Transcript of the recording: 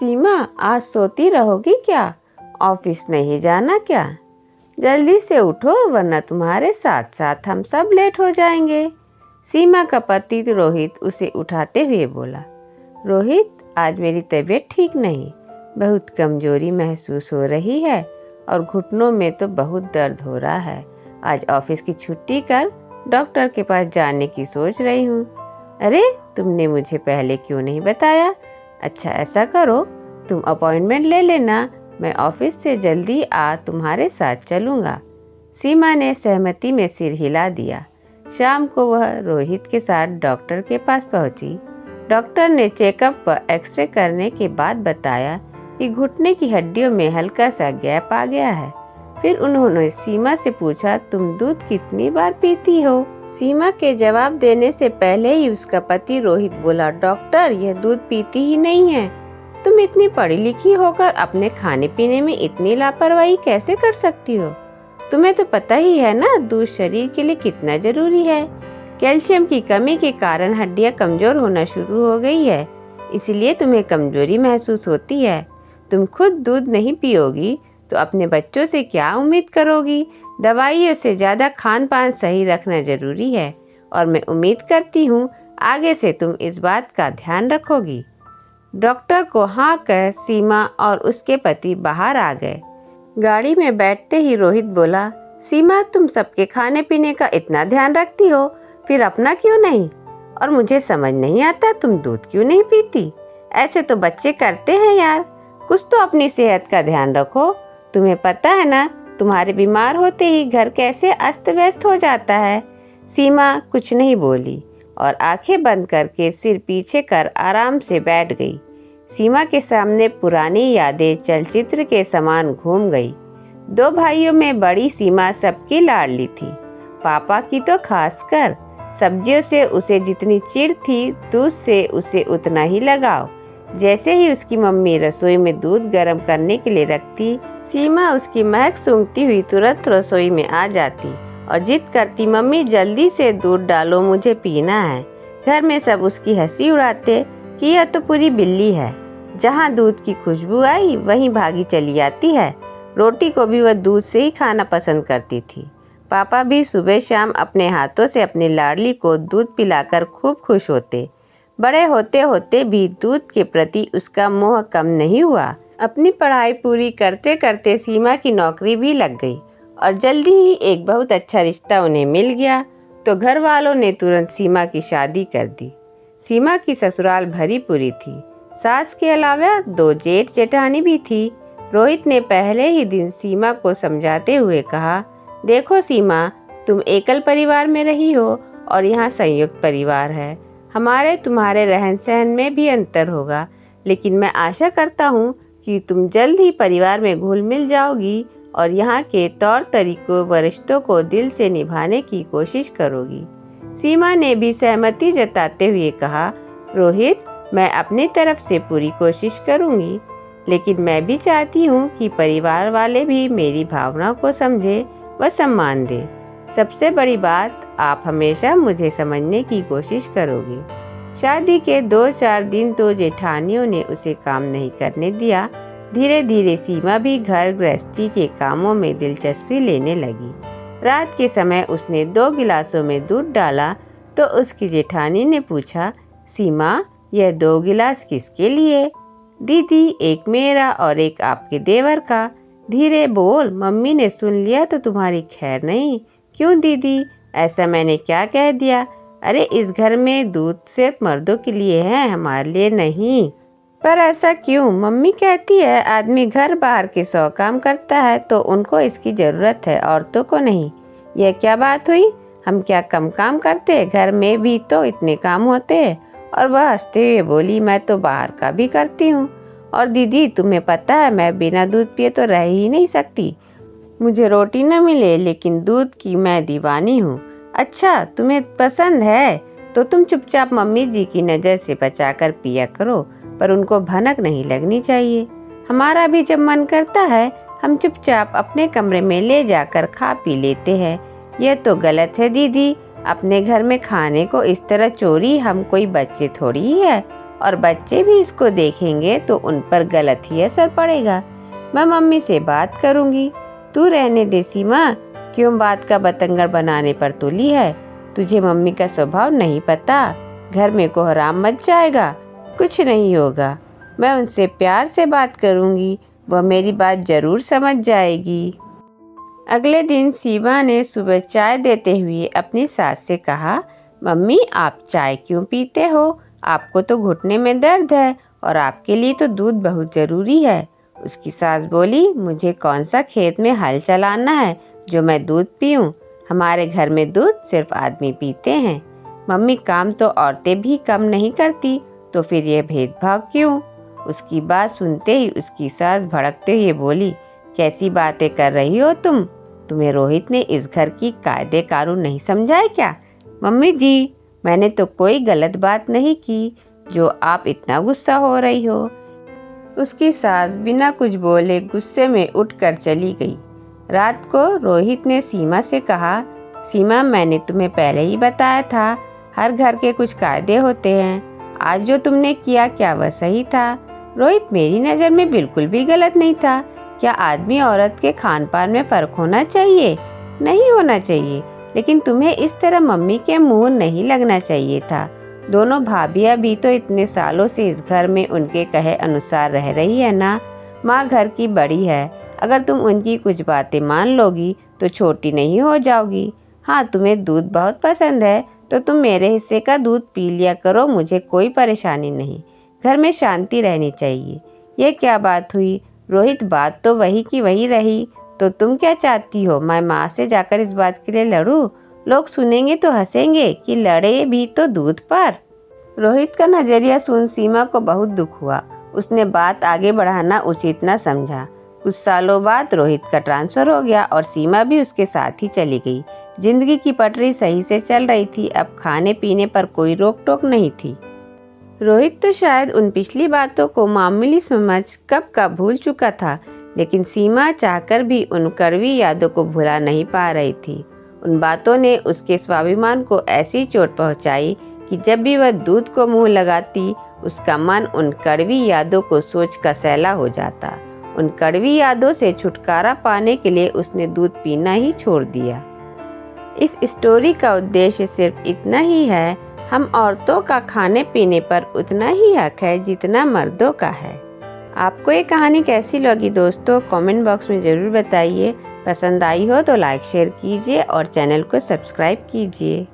सीमा, आज सोती रहोगी क्या? ऑफिस नहीं जाना क्या? जल्दी से उठो वरना तुम्हारे साथ साथ हम सब लेट हो जाएंगे। सीमा का पति रोहित उसे उठाते हुए बोला। रोहित, आज मेरी तबीयत ठीक नहीं, बहुत कमजोरी महसूस हो रही है और घुटनों में तो बहुत दर्द हो रहा है। आज ऑफिस की छुट्टी कर डॉक्टर के पास जाने की सोच रही हूँ। अरे, तुमने मुझे पहले क्यों नहीं बताया? अच्छा, ऐसा करो, तुम अपॉइंटमेंट ले लेना, मैं ऑफिस से जल्दी तुम्हारे साथ चलूँगा। सीमा ने सहमति में सिर हिला दिया। शाम को वह रोहित के साथ डॉक्टर के पास पहुंची। डॉक्टर ने चेकअप व एक्सरे करने के बाद बताया कि घुटने की हड्डियों में हल्का सा गैप आ गया है। फिर उन्होंने सीमा से पूछा, तुम दूध कितनी बार पीती हो? सीमा के जवाब देने से पहले ही उसका पति रोहित बोला, डॉक्टर, यह दूध पीती ही नहीं है। तुम इतनी पढ़ी लिखी होकर अपने खाने पीने में इतनी लापरवाही कैसे कर सकती हो? तुम्हें तो पता ही है ना, दूध शरीर के लिए कितना जरूरी है। कैल्शियम की कमी के कारण हड्डियां कमजोर होना शुरू हो गई है, इसलिए तुम्हें कमजोरी महसूस होती है। तुम खुद दूध नहीं पियोगी तो अपने बच्चों से क्या उम्मीद करोगी? दवाइयों से ज़्यादा खान पान सही रखना जरूरी है और मैं उम्मीद करती हूँ आगे से तुम इस बात का ध्यान रखोगी। डॉक्टर को हाँ कह सीमा और उसके पति बाहर आ गए। गाड़ी में बैठते ही रोहित बोला, सीमा, तुम सबके खाने पीने का इतना ध्यान रखती हो, फिर अपना क्यों नहीं? और मुझे समझ नहीं आता तुम दूध क्यों नहीं पीती? ऐसे तो बच्चे करते हैं यार, कुछ तो अपनी सेहत का ध्यान रखो। तुम्हें पता है ना, तुम्हारे बीमार होते ही घर कैसे अस्त व्यस्त हो जाता है। सीमा कुछ नहीं बोली और आंखें बंद करके सिर पीछे कर आराम से बैठ गई। सीमा के सामने पुरानी यादें चलचित्र के समान घूम गई। दो भाइयों में बड़ी सीमा सबकी लाडली थी, पापा की तो खासकर। सब्जियों से उसे जितनी चिढ़ थी, दूध से उसे उतना ही लगाव। जैसे ही उसकी मम्मी रसोई में दूध गर्म करने के लिए रखती, सीमा उसकी महक सूंघती हुई तुरंत रसोई में आ जाती और जिद करती, मम्मी जल्दी से दूध डालो, मुझे पीना है। घर में सब उसकी हंसी उड़ाते कि यह तो पूरी बिल्ली है, जहाँ दूध की खुशबू आई वहीं भागी चली आती है। रोटी को भी वह दूध से ही खाना पसंद करती थी। पापा भी सुबह शाम अपने हाथों से अपनी लाडली को दूध पिलाकर खूब खुश होते। बड़े होते होते भी दूध के प्रति उसका मोह कम नहीं हुआ। अपनी पढ़ाई पूरी करते करते सीमा की नौकरी भी लग गई और जल्दी ही एक बहुत अच्छा रिश्ता उन्हें मिल गया, तो घर वालों ने तुरंत सीमा की शादी कर दी। सीमा की ससुराल भरी पूरी थी। सास के अलावा 2 जेठ जेठानी भी थी। रोहित ने पहले ही दिन सीमा को समझाते हुए कहा, देखो सीमा, तुम एकल परिवार में रही हो और यहाँ संयुक्त परिवार है। हमारे तुम्हारे रहन सहन में भी अंतर होगा, लेकिन मैं आशा करता हूँ कि तुम जल्द ही परिवार में घुल मिल जाओगी और यहाँ के तौर तरीकों व रिश्तों को दिल से निभाने की कोशिश करोगी। सीमा ने भी सहमति जताते हुए कहा, रोहित, मैं अपनी तरफ से पूरी कोशिश करूँगी, लेकिन मैं भी चाहती हूँ कि परिवार वाले भी मेरी भावनाओं को समझे व सम्मान दें। सबसे बड़ी बात, आप हमेशा मुझे समझने की कोशिश करोगी। शादी के 2-4 दिन तो जेठानियों ने उसे काम नहीं करने दिया। धीरे धीरे सीमा भी घर गृहस्थी के कामों में दिलचस्पी लेने लगी। रात के समय उसने 2 गिलासों में दूध डाला तो उसकी जेठानी ने पूछा, सीमा, यह 2 गिलास किसके लिए? दीदी, एक मेरा और एक आपके देवर का। धीरे बोल, मम्मी ने सुन लिया तो तुम्हारी खैर नहीं। क्यों दीदी, ऐसा मैंने क्या कह दिया? अरे, इस घर में दूध सिर्फ मर्दों के लिए है, हमारे लिए नहीं। पर ऐसा क्यों? मम्मी कहती है आदमी घर बाहर के 100 काम करता है तो उनको इसकी ज़रूरत है, औरतों को नहीं। यह क्या बात हुई? हम क्या कम काम करते? घर में भी तो इतने काम होते हैं। और वह हंसते हुए बोली, मैं तो बाहर का भी करती हूँ। और दीदी, तुम्हें पता है मैं बिना दूध पिए तो रह ही नहीं सकती। मुझे रोटी न मिले लेकिन दूध की मैं दीवानी हूँ। अच्छा, तुम्हें पसंद है तो तुम चुपचाप मम्मी जी की नज़र से बचाकर पिया करो, पर उनको भनक नहीं लगनी चाहिए। हमारा भी जब मन करता है हम चुपचाप अपने कमरे में ले जाकर खा पी लेते हैं। यह तो गलत है दीदी, अपने घर में खाने को इस तरह चोरी, हम कोई बच्चे थोड़ी ही है। और बच्चे भी इसको देखेंगे तो उन पर गलत ही असर पड़ेगा। मैं मम्मी से बात करूँगी। तू रहने दे सीमा, क्यों बात का बतंगड़ बनाने पर तुली है? तुझे मम्मी का स्वभाव नहीं पता? घर में कोहराम मच जाएगा। कुछ नहीं होगा, मैं उनसे प्यार से बात करूँगी, वह मेरी बात ज़रूर समझ जाएगी। अगले दिन सीमा ने सुबह चाय देते हुए अपनी सास से कहा, मम्मी आप चाय क्यों पीते हो? आपको तो घुटने में दर्द है और आपके लिए तो दूध बहुत ज़रूरी है। उसकी सास बोली, मुझे कौन सा खेत में हल चलाना है जो मैं दूध पीऊँ? हमारे घर में दूध सिर्फ आदमी पीते हैं। मम्मी काम तो औरतें भी कम नहीं करती, तो फिर यह भेदभाव क्यों? उसकी बात सुनते ही उसकी सास भड़कते हुए बोली, कैसी बातें कर रही हो तुम? तुम्हें रोहित ने इस घर की कायदे कानून नहीं समझाए क्या? मम्मी जी, मैंने तो कोई गलत बात नहीं की जो आप इतना गुस्सा हो रही हो। उसकी सास बिना कुछ बोले गुस्से में उठकर चली गई। रात को रोहित ने सीमा से कहा, सीमा मैंने तुम्हें पहले ही बताया था, हर घर के कुछ कायदे होते हैं। आज जो तुमने किया क्या वह सही था? रोहित मेरी नज़र में बिल्कुल भी गलत नहीं था। क्या आदमी औरत के खान पान में फ़र्क होना चाहिए? नहीं होना चाहिए, लेकिन तुम्हें इस तरह मम्मी के मुंह नहीं लगना चाहिए था। दोनों भाभियाँ भी तो इतने सालों से इस घर में उनके कहे अनुसार रह रही है ना। माँ घर की बड़ी है, अगर तुम उनकी कुछ बातें मान लोगी तो छोटी नहीं हो जाओगी। हाँ, तुम्हें दूध बहुत पसंद है तो तुम मेरे हिस्से का दूध पी लिया करो, मुझे कोई परेशानी नहीं। घर में शांति रहनी चाहिए। ये क्या बात हुई रोहित? बात तो वही की वही रही। तो तुम क्या चाहती हो, मैं माँ से जाकर इस बात के लिए लड़ूं? लोग सुनेंगे तो हंसेंगे कि लड़े भी तो दूध पर। रोहित का नज़रिया सुन सीमा को बहुत दुख हुआ। उसने बात आगे बढ़ाना उचित न समझा। कुछ सालों बाद रोहित का ट्रांसफ़र हो गया और सीमा भी उसके साथ ही चली गई। जिंदगी की पटरी सही से चल रही थी, अब खाने पीने पर कोई रोक टोक नहीं थी। रोहित तो शायद उन पिछली बातों को मामूली समझ कब का भूल चुका था, लेकिन सीमा चाहकर भी उन कड़वी यादों को भुला नहीं पा रही थी। उन बातों ने उसके स्वाभिमान को ऐसी चोट पहुंचाई कि जब भी वह दूध को मुंह लगाती, उसका मन उन कड़वी यादों को सोच कसैला हो जाता। उन कड़वी यादों से छुटकारा पाने के लिए उसने दूध पीना ही छोड़ दिया। इस स्टोरी का उद्देश्य सिर्फ इतना ही है, हम औरतों का खाने पीने पर उतना ही हक है जितना मर्दों का है। आपको ये कहानी कैसी लगी दोस्तों, कमेंट बॉक्स में ज़रूर बताइए। पसंद आई हो तो लाइक शेयर कीजिए और चैनल को सब्सक्राइब कीजिए।